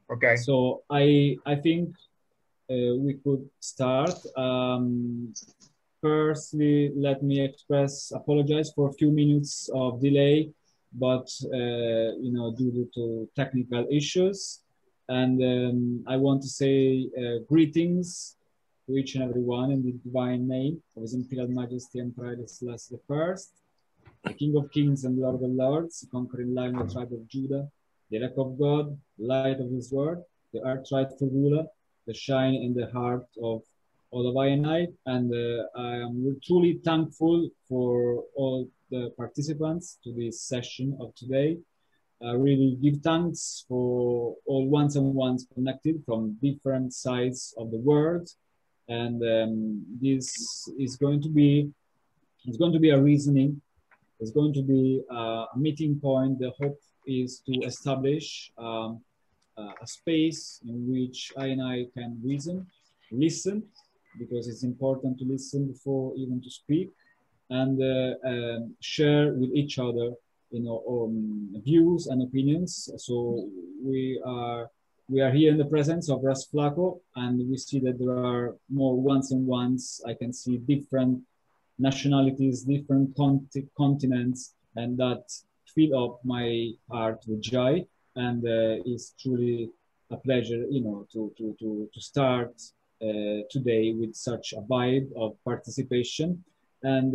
Okay. So I think we could start. Firstly, let me apologize for a few minutes of delay, but due to technical issues. And I want to say greetings to each and everyone in the divine name of His Imperial Majesty Emperor Haile Selassie I, the King of Kings and Lord of Lords, conquering lion of the tribe of Judah, the elect of God, light of His word, the earth rightful ruler, the shine in the heart of all of I and I. And I am truly thankful for all the participants to this session of today. I really give thanks for all ones and ones connected from different sides of the world. And this is going to be, it's going to be a reasoning. It's going to be a meeting point. The hope is to establish a space in which I and I can listen, because it's important to listen before even to speak, and share with each other, views and opinions. So we are here in the presence of Ras Flaco, and we see that there are more ones and ones. I can see different nationalities, different continents, and that fill up my heart with joy. And it's truly a pleasure, to start today with such a vibe of participation. And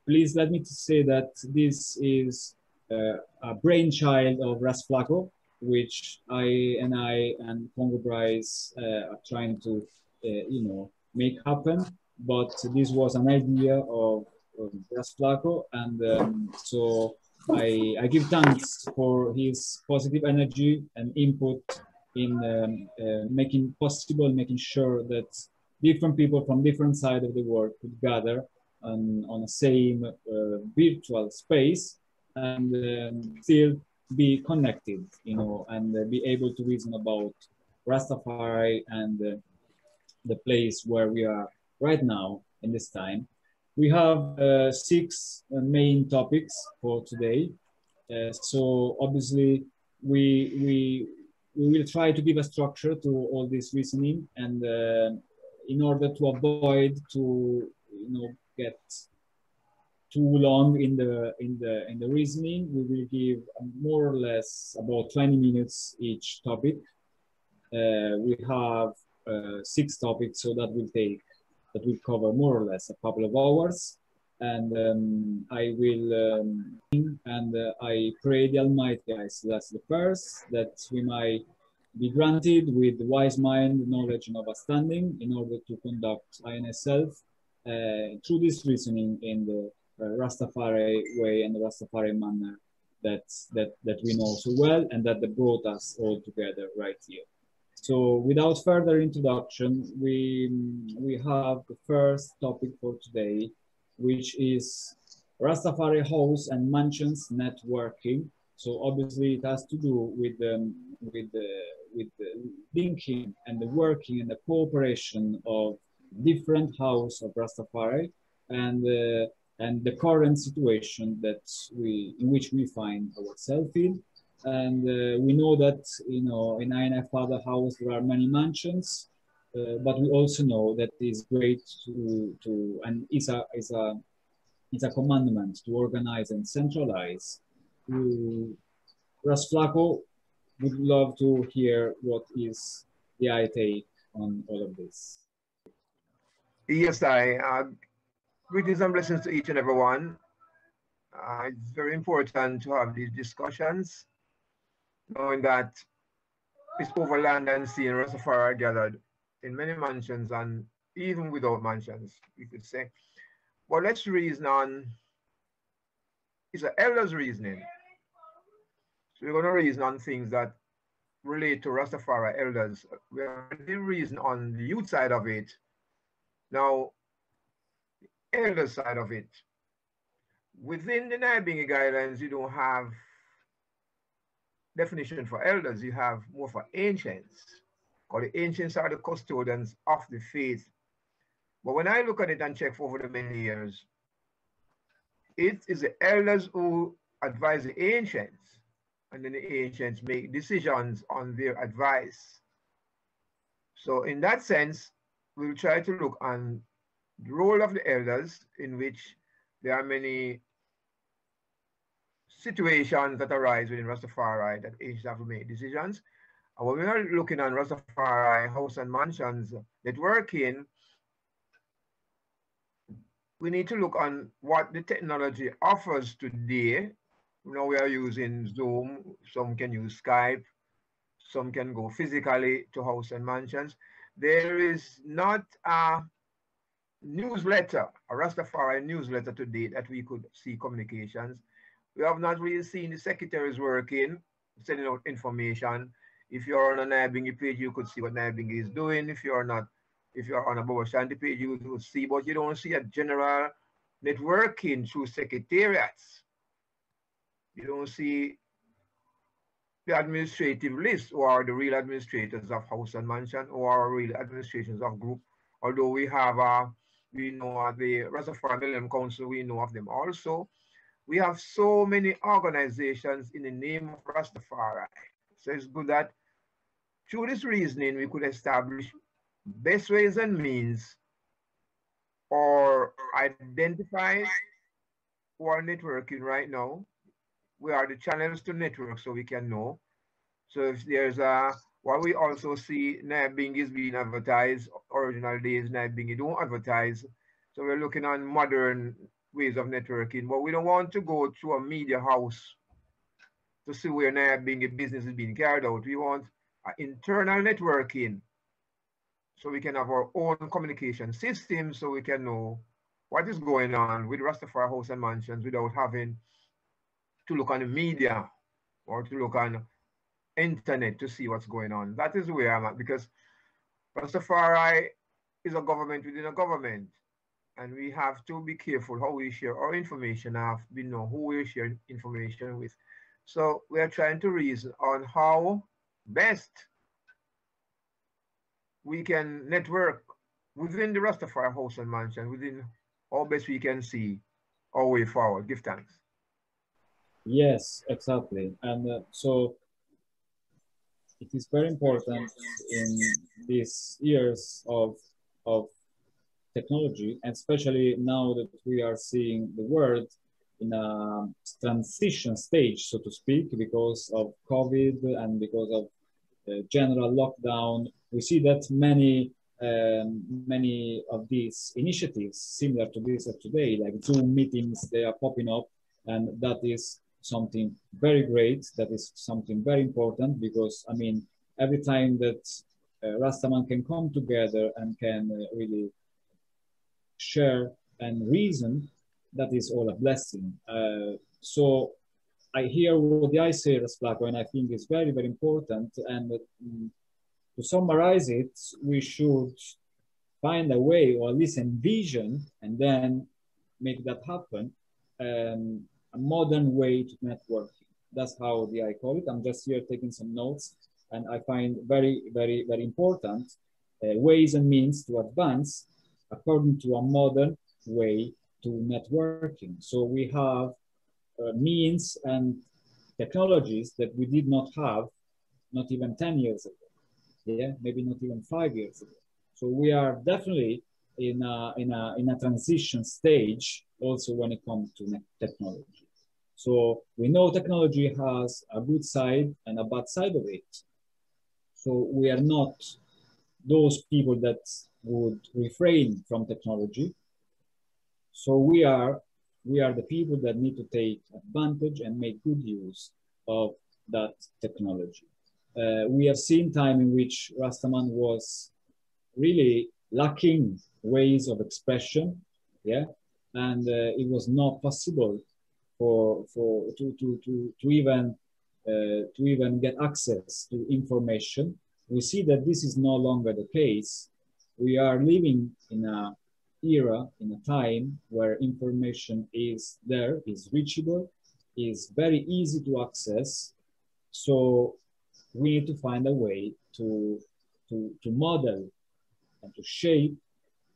please let me say that this is a brainchild of Ras Flaco, which I and Congo Bryce are trying to, make happen. But this was an idea of Ras Flaco, and so I give thanks for his positive energy and input in making sure that different people from different sides of the world could gather on the same virtual space and still be connected, and be able to reason about Rastafari and the place where we are right now in this time. We have six main topics for today. So obviously we will try to give a structure to all this reasoning, and in order to avoid to get too long in the reasoning, we will give more or less about 20 minutes each topic. We have six topics, so that will cover more or less a couple of hours. And I will and I pray the Almighty Haile Selassie I that we might be granted with wise mind, knowledge, and understanding in order to conduct I and myself through this reasoning in the Rastafari way and the Rastafari manner that we know so well, and that brought us all together right here. So without further introduction, we have the first topic for today, which is Rastafari house and mansions networking. So obviously it has to do with the linking and the working and the cooperation of different house of Rastafari and the current situation in which we find ourselves in. And we know that in INF Father House there are many mansions, but we also know that it's great to and it's a commandment to organize and centralize. Ras Flaco would love to hear what is the I take on all of this. Yes, greetings and blessings to each and everyone. It's very important to have these discussions, knowing that it's over land and sea and Rastafari are gathered in many mansions and even without mansions, we could say. But let's reason on, it's an elders reasoning. So we're going to reason on things that relate to Rastafari elders. We're going to reason on the youth side of it. Now, elder side of it. Within the Nyabingi guidelines, you don't have definition for elders, you have more for ancients, because the ancients are the custodians of the faith. But when I look at it and check for over the many years, it is the elders who advise the ancients and then the ancients make decisions on their advice. So in that sense, we'll try to look on the role of the elders, in which there are many situations that arise within Rastafari that ancients have to make decisions. And when we are looking on Rastafari house and mansions networking, we need to look on what the technology offers today. We are using Zoom, some can use Skype, some can go physically to house and mansions. There is not a newsletter, a Rastafari newsletter today that we could see communications. We have not really seen the secretaries working, sending out information. If you're on a Naibingi page, you could see what Naibingi is doing. If you're on a Bobo Shanti page, you will see, but you don't see a general networking through secretariats. You don't see the administrative list, who are the real administrators of house and mansion, or are real administrations of group. Although we know the Rastafari Millennium Council, we know of them also. We have so many organizations in the name of Rastafari. So it's good that through this reasoning, we could establish best ways and means, or identify who are networking right now. We are the channels to network so we can know. So if there's what we also see, Naibing is being advertised. Original days, Naibing don't advertise. So we're looking on modern ways of networking, but we don't want to go through a media house to see where Naibing business is being carried out. We want internal networking so we can have our own communication system so we can know what is going on with Rastafari House and Mansions without having to look on the media or to look on internet to see what's going on. That is where I'm at, because Rastafari is a government within a government, and we have to be careful how we share our information. We know who we share information with. So we are trying to reason on how best we can network within the Rastafari House and Mansion, within how best we can see our way forward. Give thanks. Yes, exactly. And so it is very important in these years of technology, and especially now that we are seeing the world in a transition stage, so to speak, because of COVID and because of general lockdown. We see that many of these initiatives similar to this of today, like Zoom meetings, they are popping up, and that is something very great. That is something very important, because I mean, every time that Rastaman can come together and can really share and reason, that is all a blessing. So I hear what I say, Rasplako, and I think it's very, very important. And to summarize it, we should find a way, or at least envision, and then make that happen, a modern way to networking. That's how I call it. I'm just here taking some notes, and I find very, very, very important ways and means to advance according to a modern way to networking. So we have means and technologies that we did not have not even 10 years ago. Yeah, maybe not even 5 years ago. So we are definitely in a transition stage also when it comes to technology. So we know technology has a good side and a bad side of it. So we are not those people that would refrain from technology. So we are the people that need to take advantage and make good use of that technology. We have seen time in which Rastaman was really lacking ways of expression, yeah, and it was not possible to even get access to information. We see that this is no longer the case. We are living in a era, in a time where information is there, is reachable, is very easy to access. So we need to find a way to model and to shape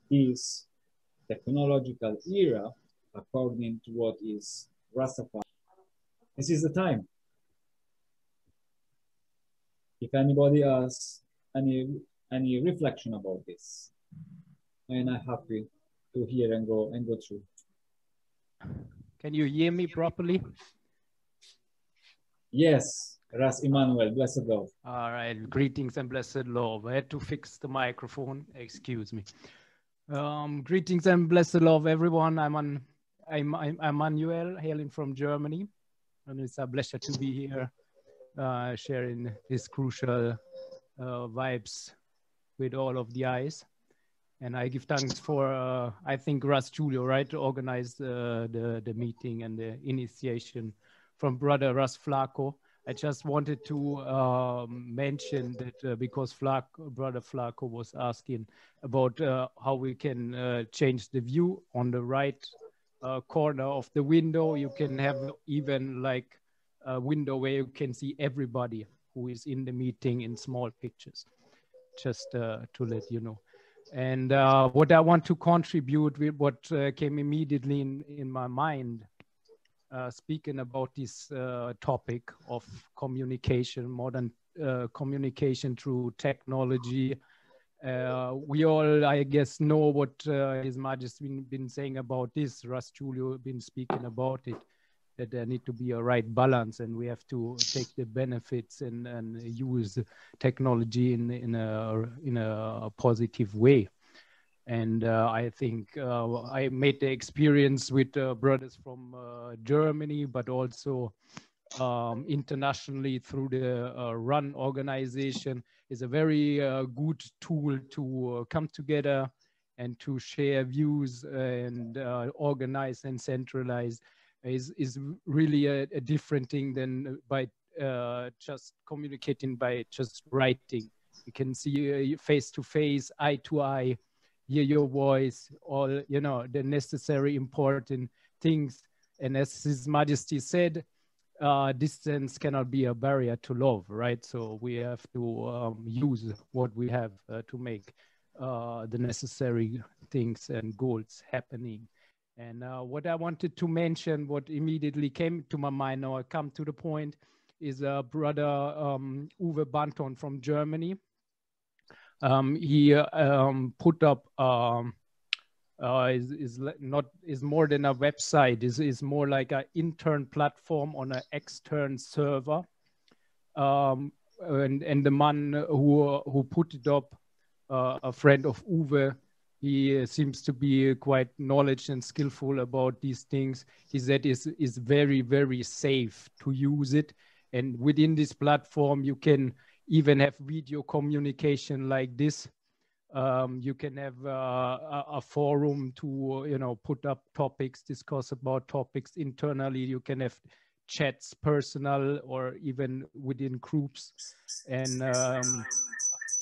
this technological era according to what is Rastafari. This is the time. If anybody has any reflection about this, and I'm happy to hear and go through. Can you hear me properly? Yes, Ras Emmanuel, blessed love. All right, greetings and blessed love. I had to fix the microphone, excuse me. Greetings and blessed love, everyone. I'm Manuel, hailing from Germany, and it's a pleasure to be here, sharing these crucial vibes with all of the eyes. And I give thanks for, I think, Russ Julio, right, to organize the meeting and the initiation from brother Russ Flaco. I just wanted to mention that because brother Flaco was asking about how we can change the view on the right corner of the window. You can have even like a window where you can see everybody who is in the meeting in small pictures, just to let you know. And what I want to contribute with what came immediately in my mind, speaking about this topic of communication, modern communication through technology. We all, I guess, know what His Majesty been saying about this. Russ Julio been speaking about it, that there need to be a right balance, and we have to take the benefits and use technology in a positive way. And I think I made the experience with brothers from Germany, but also internationally through the RUN organization. Is a very good tool to come together and to share views and organize and centralize. Is really a different thing than by just communicating by just writing. You can see you face to face, eye to eye, hear your voice, all, you know, the necessary important things. And as His Majesty said, distance cannot be a barrier to love, right? So we have to use what we have to make the necessary things and goals happening. And what I wanted to mention, what immediately came to my mind, now I come to the point, is brother Uwe Banton from Germany. He put up is more than a website. Is more like an intern platform on an extern server. And the man who put it up, a friend of Uwe, he seems to be quite knowledgeable and skillful about these things. He said is very, very safe to use it. And within this platform, you can even have video communication like this. You can have a forum to, you know, put up topics, discuss about topics internally. You can have chats, personal or even within groups. And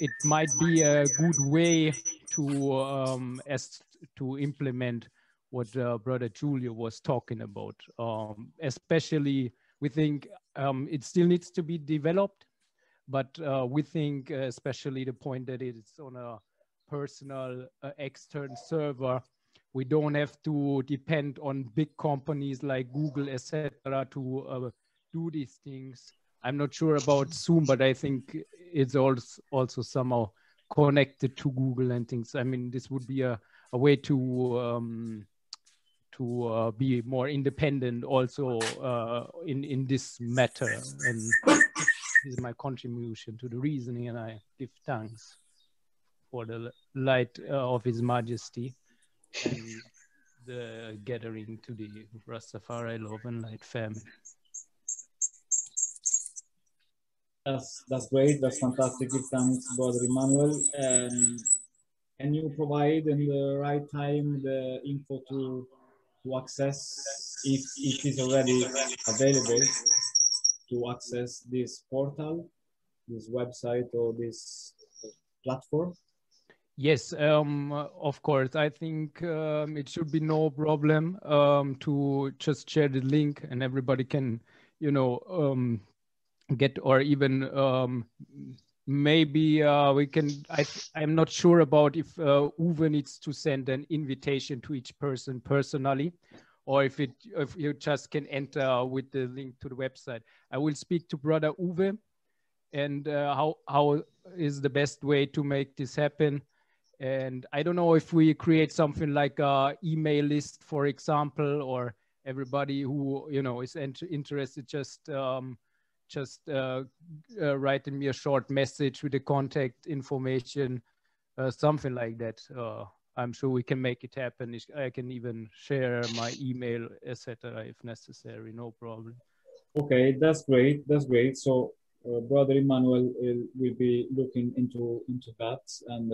it might be a good way to implement what Brother Julio was talking about. Especially, we think it still needs to be developed, but we think especially the point that it's on a personal external server, we don't have to depend on big companies like Google, etc., to do these things. I'm not sure about Zoom, but I think it's also somehow connected to Google and things. I mean, this would be a way to be more independent also in this matter. And this is my contribution to the reasoning, and I give thanks for the light of His Majesty and the gathering to the Rastafari Love and Light family. That's great. That's fantastic. Give thanks, Brother Emmanuel. Can you provide in the right time the info to access, if it is already available, to access this portal, this website, or this platform? Yes, of course. I think it should be no problem to just share the link, and everybody can, you know, get, or even maybe we can. I'm not sure about if Uwe needs to send an invitation to each person personally, or if you just can enter with the link to the website. I will speak to Brother Uwe and how is the best way to make this happen. And I don't know if we create something like a email list, for example, or everybody who is interested just writing me a short message with the contact information, something like that. I'm sure we can make it happen. I can even share my email, etc., if necessary. No problem. Okay, that's great. That's great. So, Brother Emmanuel will be looking into that, and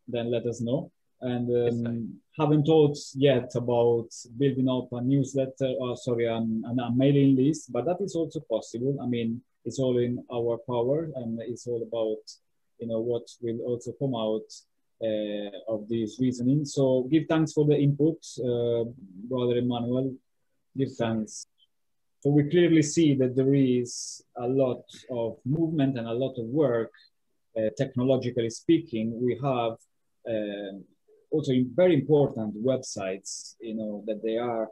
then let us know. And haven't thought yet about building up a newsletter, a mailing list, but that is also possible. I mean, it's all in our power, and it's all about what will also come out of this reasoning. So, give thanks for the input, Brother Emmanuel. Give thanks. So we clearly see that there is a lot of movement and a lot of work, technologically speaking. We have also very important websites, that they are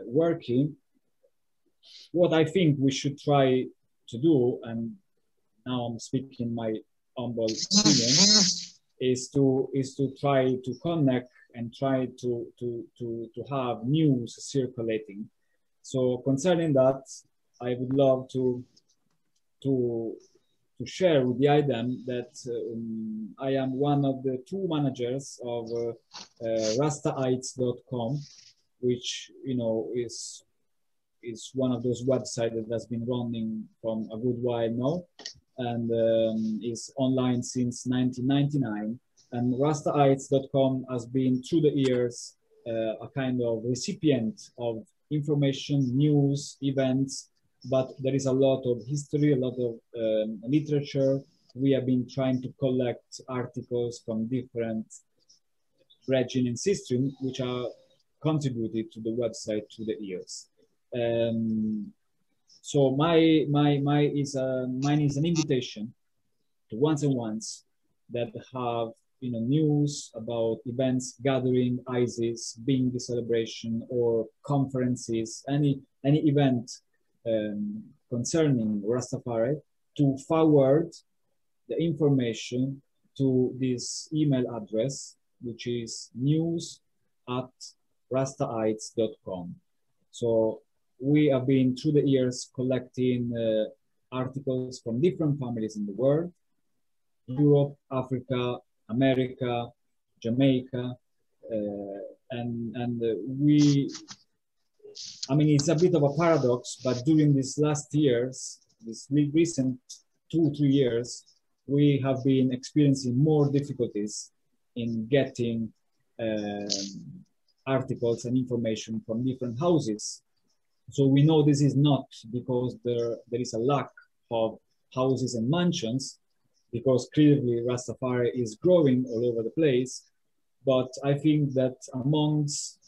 working. What I think we should try to do, and now I'm speaking my humble opinion, is to try to connect and try to have news circulating. So concerning that, I would love to share with the item that I am one of the 2 managers of Rastaites.com, which is one of those websites that has been running from a good while now, and is online since 1999. And Rastaites.com has been through the years a kind of recipient of information, news, events, but there is a lot of history, a lot of literature. We have been trying to collect articles from different regions in system, which are contributed to the website through the years. So mine is an invitation to ones and ones that have news about events, gathering, ISIS, bingo celebration, or conferences, any event concerning Rastafari, to forward the information to this email address, which is news@rastaites.com. So we have been through the years collecting articles from different families in the world: Europe, Africa, America, Jamaica, I mean, it's a bit of a paradox, but during these last years, this recent 2-3 years, we have been experiencing more difficulties in getting articles and information from different houses. So we know this is not because there is a lack of houses and mansions, because clearly Rastafari is growing all over the place. But I think that amongst,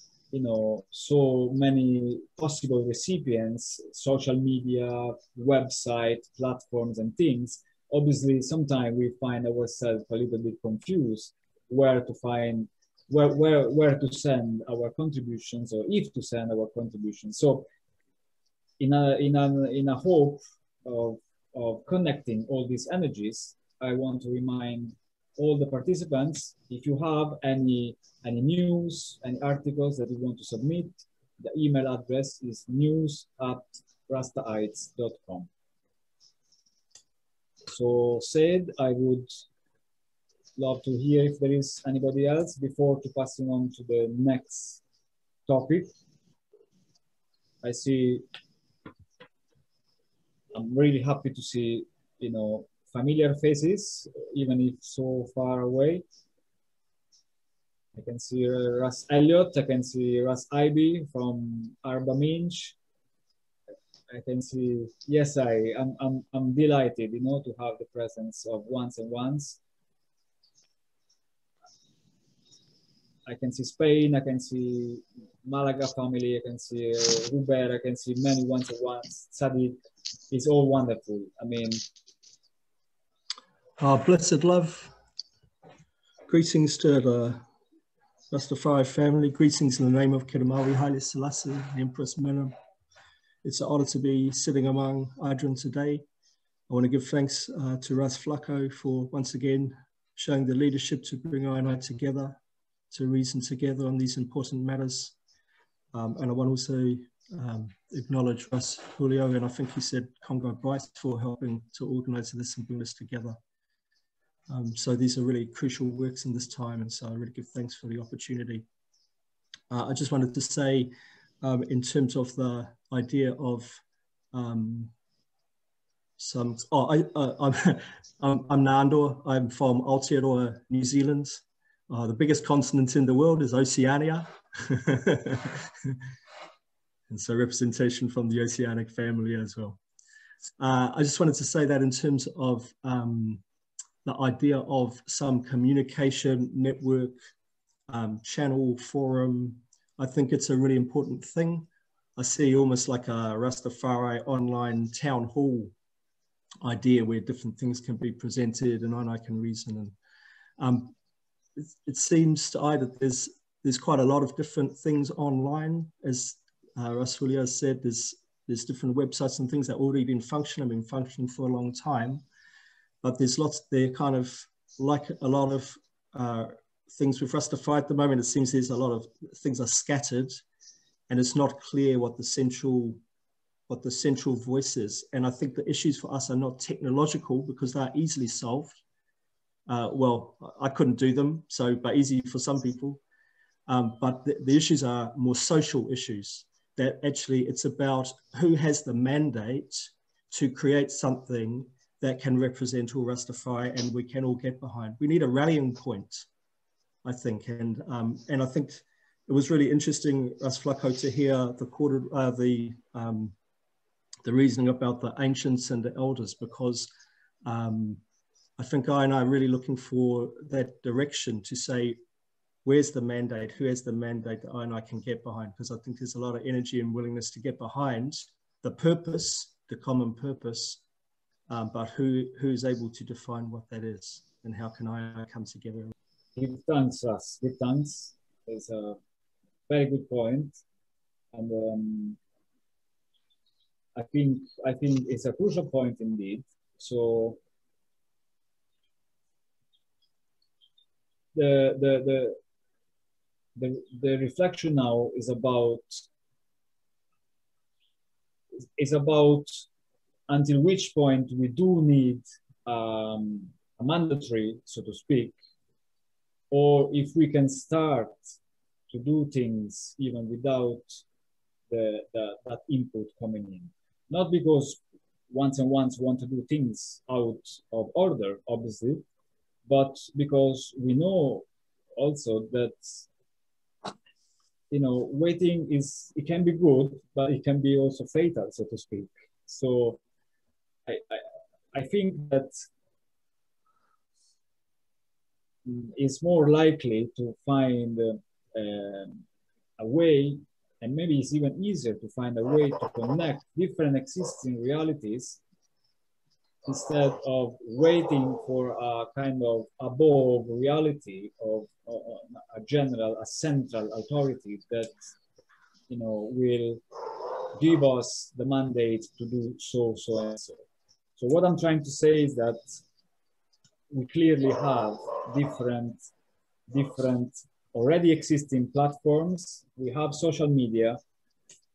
so many possible recipients, social media, website, platforms and things, obviously sometimes we find ourselves a little bit confused where to find, where to send our contributions, or if to send our contributions. So in a hope of connecting all these energies, I want to remind all the participants, if you have any news, any articles that you want to submit, the email address is news@rastaites.com. So said, I would love to hear if there is anybody else before passing on to the next topic. I see, I'm really happy to see, familiar faces, even if so far away. I can see Russ Elliott, I can see Russ Ivy from Arba Minch. I can see, yes, I'm delighted, to have the presence of ones and ones. I can see Spain, I can see Malaga family, I can see Hubert, I can see many ones and ones. Sadiq, it's all wonderful. I mean, blessed love. Greetings to the Rastafari family. Greetings in the name of Kidamawi Haile Selassie, Empress Menem. It's an honor to be sitting among Adrian today I want to give thanks to Ras Flacco for once again showing the leadership to bring I together, to reason together on these important matters. And I want to also acknowledge Ras Julio, and I think he said Congo Bryce, for helping to organize this and bring this together. So these are really crucial works in this time, and so I really give thanks for the opportunity. I just wanted to say, in terms of the idea of I'm Nandor. I'm from Aotearoa, New Zealand. The biggest continent in the world is Oceania. And so representation from the Oceanic family as well. I just wanted to say that in terms of the idea of some communication network, channel, forum, I think it's a really important thing. I see almost like a Rastafari online town hall idea where different things can be presented and I can reason. And it seems to I that there's quite a lot of different things online. As Rasulia said, there's different websites and things that already been functioning, have been functioning for a long time. But there's lots, they're kind of like a lot of things with Rastafari at the moment. It seems there's a lot of things are scattered and it's not clear what the central voice is. And I think the issues for us are not technological because they're easily solved. Well, I couldn't do them, but easy for some people. But the issues are more social issues, that actually it's about who has the mandate to create something that can represent all Rastafari and we can all get behind. We need a rallying point, I think. And I think it was really interesting, Ras Flacco, to hear the reasoning about the ancients and the elders, because I think I and I are really looking for that direction to say, where's the mandate? Who has the mandate that I and I can get behind? Because I think there's a lot of energy and willingness to get behind the purpose, the common purpose, but who's able to define what that is and how can I come together? Give thanks, Ras. Give thanks. It's a very good point. And I think it's a crucial point indeed. So the reflection now is about until which point we do need a mandatory, so to speak, or if we can start to do things even without that input coming in. Not because once want to do things out of order, obviously, but because we know also that, you know, waiting it can be good, but it can be also fatal, so to speak. So I think that it's more likely to find a way, and maybe it's even easier to find a way to connect different existing realities instead of waiting for a kind of above reality of a central authority that, you know, will give us the mandate to do so and so. So what I'm trying to say is that we clearly have different already existing platforms. We have social media.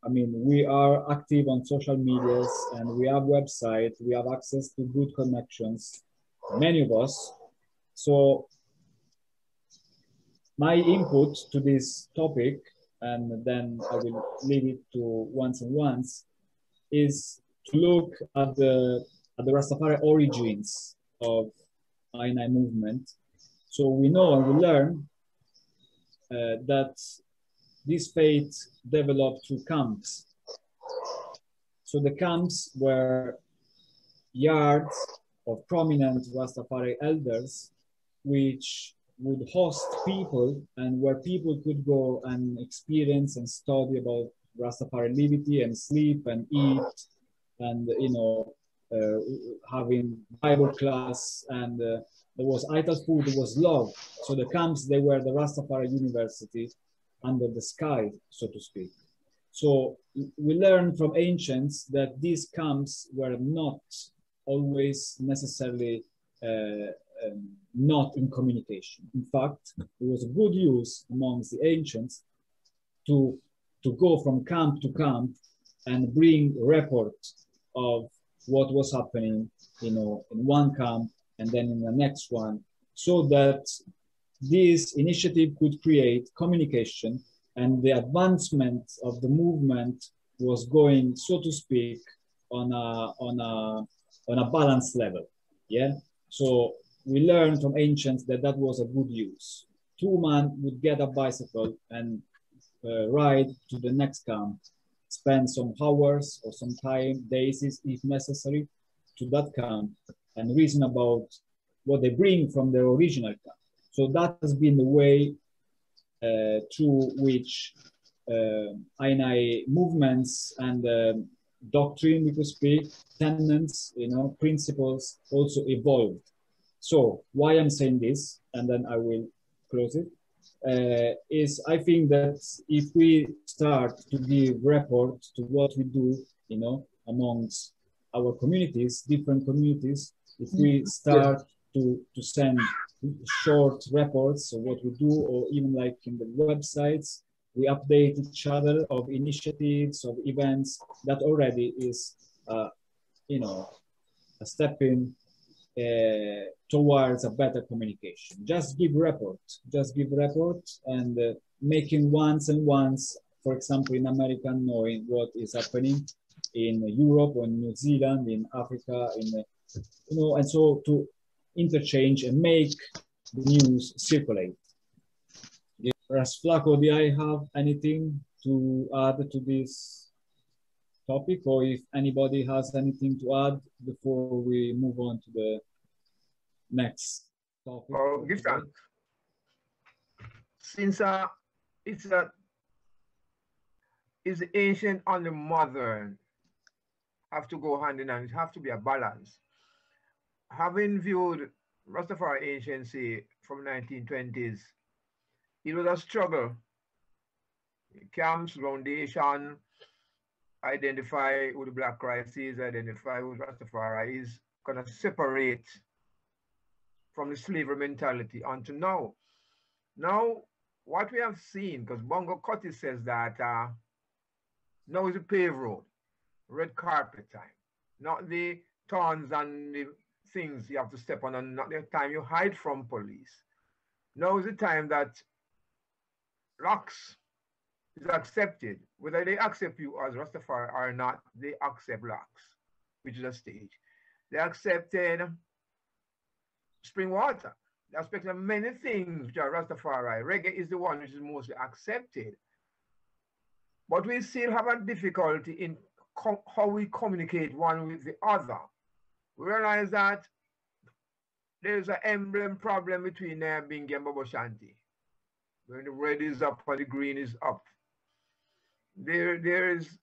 I mean, we are active on social medias and we have websites. We have access to good connections, many of us. So my input to this topic, and then I will leave it to once and once, is to look at the Rastafari origins of I9 movement. So we know and we learn that this faith developed through camps. So the camps were yards of prominent Rastafari elders, which would host people and where people could go and experience and study about Rastafari liberty and sleep and eat and, you know, having Bible class, and there was ital food, there was love. So the camps, they were the Rastafari University under the sky, so to speak. So we learned from ancients that these camps were not always necessarily not in communication. In fact, it was a good use amongst the ancients to go from camp to camp and bring reports of what was happening, in one camp and then in the next one, so that this initiative could create communication, and the advancement of the movement was going, so to speak, on a balanced level. Yeah. So we learned from ancients that that was a good use. Two men would get a bicycle and ride to the next camp, spend some hours or some time, days if necessary, to that camp and reason about what they bring from their original camp. So that has been the way through which INI movements and doctrine, we could speak, tenets, principles also evolved. So why I'm saying this, and then I will close it, is I think that if we start to give report to what we do, amongst our communities, different communities, if we start to send short reports of what we do, or even like in the websites, we update each other of initiatives, of events, that already is, a step in towards a better communication. Just give report, and making once, for example, in America, knowing what is happening in Europe or in New Zealand, in Africa, and so to interchange and make the news circulate. Ras Flaco, do I have anything to add to this topic, or if anybody has anything to add before we move on to the next topic? Oh, give thanks. Since it's ancient and the modern have to go hand in hand, it have to be a balance. Having viewed Rastafari anciency from 1920s, it was a struggle. Camps, foundation, identify who the Black Christ is, identify who Rastafari is, kind of separate from the slavery mentality until now. Now, what we have seen, because Bongo Cutty says that now is a paved road, red carpet time, not the thorns and the things you have to step on, and not the time you hide from police. Now is the time that locks is accepted. Whether they accept you as Rastafari or not, they accept locks, which is a stage. They accepted spring water. They accepted many things which are Rastafari. Reggae is the one which is mostly accepted. But we still have a difficulty in how we communicate one with the other. We realize that there's an emblem problem between Bingi and Bobo Shanti. When the red is up and the green is up. There is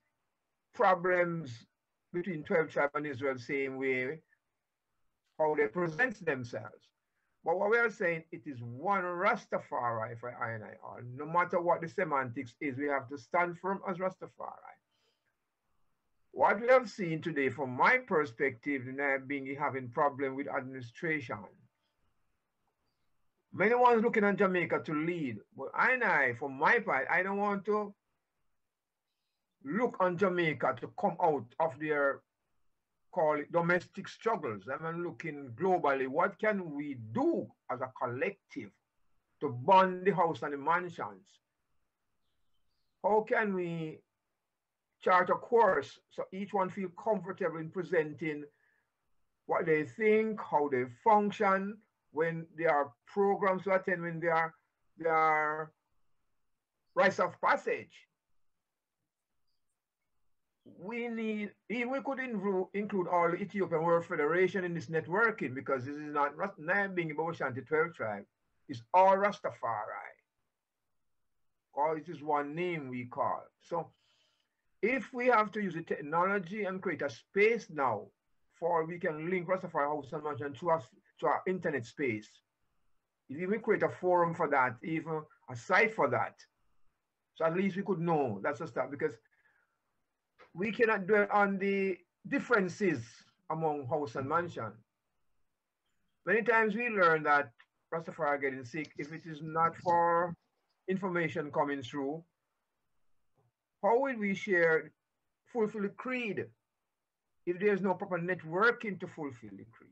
problems between 12 tribes and Israel, same way, how they present themselves. But what we are saying, it is one Rastafari for I and I all. No matter what the semantics is, we have to stand firm as Rastafari. What we have seen today, from my perspective, Bingi having problem with administration. Many ones looking at Jamaica to lead, but I, from my part, I don't want to look on Jamaica to come out of their, call it, domestic struggles. I'm looking globally, what can we do as a collective to bond the house and the mansions? How can we chart a course so each one feel comfortable in presenting what they think, how they function, when there are programs to attend, when there are rites of passage. We could include all the Ethiopian World Federation in this networking, because this is not Bingi Bobo Shanti 12 tribe. It's all Rastafari. Or it is one name we call. So if we have to use the technology and create a space now for we can link Rastafari House and Mansion to our internet space, if we create a forum for that, even a site for that, so at least we could know that's a start, because we cannot dwell on the differences among house and mansion. Many times we learn that Rastafari are getting sick if it is not for information coming through. How will we fulfill the creed if there's no proper networking to fulfill the creed?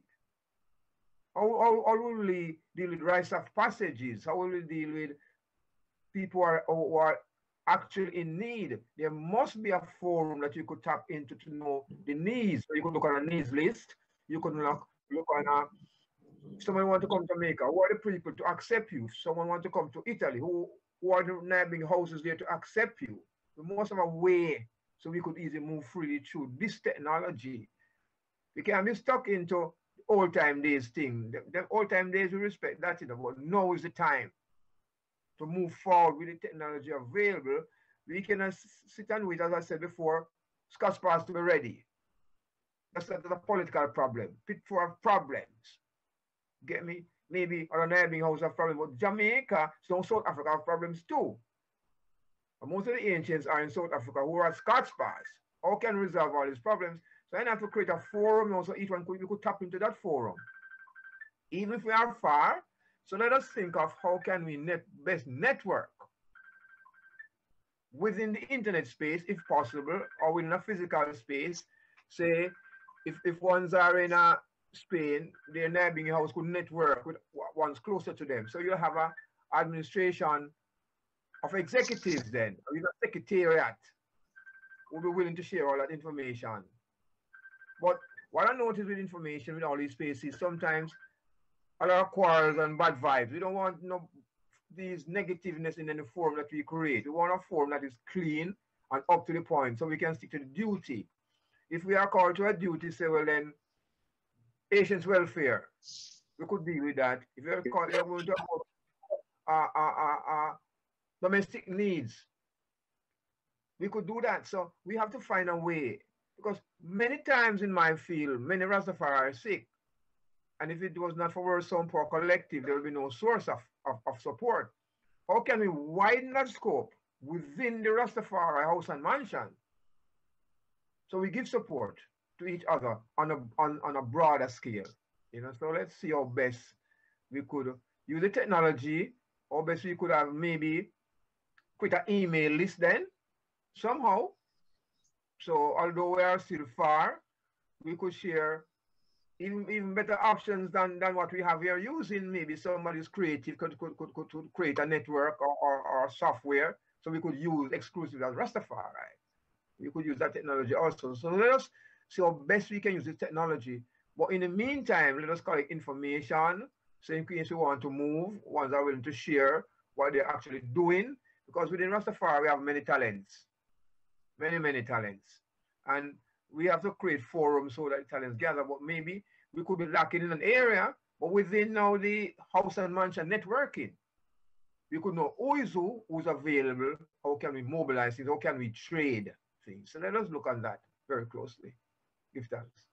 How will we deal with rites of passages? How will we deal with people who are actually in need? There must be a forum that you could tap into to know the needs. So you could look on a needs list. You could look on a, someone want to come to Jamaica, who are the people to accept you? Someone want to come to Italy, who are the neighboring houses there to accept you? We must have a way so we could easily move freely through this technology. We can't be stuck into old time days thing. The old time days, we respect that, but now is the time to move forward with the technology available. We cannot sit and wait, as I said before, Scots Pass to be ready. That's a political problem, pitfall of problems. Get me? Maybe our neighboring house have problems, but Jamaica, South Africa have problems too. And most of the ancients are in South Africa who are Scots Pass. How can we resolve all these problems? So I have to create a forum also, each one we could tap into that forum. Even if we are far, so let us think of how can we best network within the internet space, if possible, or within a physical space. Say, if ones are in Spain, their neighboring house could network with ones closer to them. So you'll have an administration of executives then, or even a secretariat will be willing to share all that information. But what I notice with information with all these spaces, sometimes a lot of quarrels and bad vibes. We don't want these negativeness in any form that we create. We want a form that is clean and up to the point so we can stick to the duty. If we are called to a duty, say, well then, patient's welfare, we could deal with that. If you're going to domestic needs, we could do that. So we have to find a way, because many times in my field, many Rastafari are sick. And if it was not for some poor collective, there will be no source of support. How can we widen that scope within the Rastafari house and mansion? So we give support to each other on a broader scale. So let's see how best we could use the technology, how best we could have maybe create an email list then, somehow. So although we are still far, we could share even better options than what we have here using. Maybe somebody's creative could create a network or software so we could use exclusive as Rastafari. We could use that technology also. So let us see how best we can use this technology. But in the meantime, let us collect information. So in case we want to move, ones are willing to share what they're actually doing. Because within Rastafari, we have many talents. Many talents. And we have to create forums so that talents gather. But maybe we could be lacking in an area, but within now the house and mansion networking, we could know who is who's available, how can we mobilize it, how can we trade things. So let us look at that very closely. Give thanks.